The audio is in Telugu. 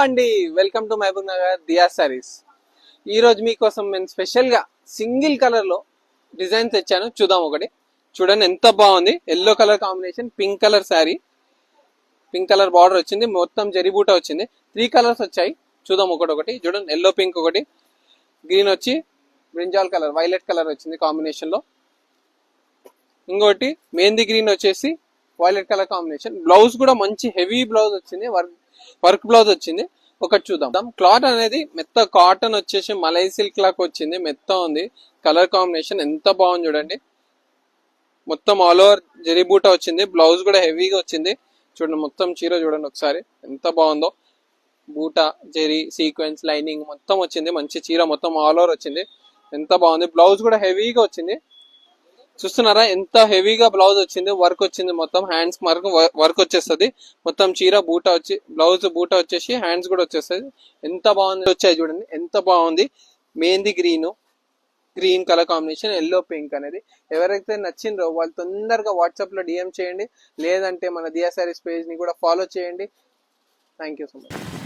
అండి వెల్కమ్ టు మహబూబ్ నగర్ దియా సారీస్. ఈ రోజు మీకోసం నేను స్పెషల్ గా సింగిల్ కలర్ లో డిజైన్ తెచ్చాను. చూద్దాం ఒకటి. చూడండి ఎంత బాగుంది. Yellow colour combination, pink colour sari, pink colour border వచ్చింది, మొత్తం జరీబూట వచ్చింది. 3 కలర్స్ వచ్చాయి. చూద్దాం ఒకటి. చూడండి ఎల్లో పింక్ ఒకటి, గ్రీన్ వచ్చి బ్రింజాల్ కలర్ వైలెట్ కలర్ వచ్చింది కాంబినేషన్ లో. ఇంకోటి మెహందీ గ్రీన్ వచ్చేసి వైలెట్ కలర్ కాంబినేషన్. బ్లౌజ్ కూడా మంచి హెవీ బ్లౌజ్ వచ్చింది, వర్క్ బ్లౌజ్ వచ్చింది. ఒకటి చూద్దాం. క్లాత్ అనేది మెత్త కాటన్ వచ్చేసి మలై సిల్క్ లాగా వచ్చింది, మెత్త ఉంది. కలర్ కాంబినేషన్ ఎంత బాగుంది చూడండి. మొత్తం ఆల్ ఓవర్ జరీ బూట వచ్చింది, బ్లౌజ్ కూడా హెవీగా వచ్చింది. చూడండి మొత్తం చీర చూడండి ఒకసారి ఎంత బాగుందో. బూట జరీ సీక్వెన్స్ లైనింగ్ మొత్తం వచ్చింది. మంచి చీర మొత్తం ఆల్ ఓవర్ వచ్చింది, ఎంత బాగుంది. బ్లౌజ్ కూడా హెవీగా వచ్చింది. చూస్తున్నారా ఎంత హెవీగా బ్లౌజ్ వచ్చింది, వర్క్ వచ్చింది, మొత్తం హ్యాండ్స్ వర్క్ వచ్చేస్తుంది. మొత్తం చీర బూట వచ్చి బ్లౌజ్ బూట వచ్చేసి హ్యాండ్స్ కూడా వచ్చేస్తుంది. ఎంత బాగుంది వచ్చాయి చూడండి ఎంత బాగుంది. Mehndi green colour combination, yellow pink అనేది. ఎవరైతే నచ్చిందో వాళ్ళు తొందరగా వాట్సాప్ లో డిఎం చేయండి, లేదంటే మన దియా సారీస్ పేజ్ ని కూడా ఫాలో చేయండి. Thank you so much.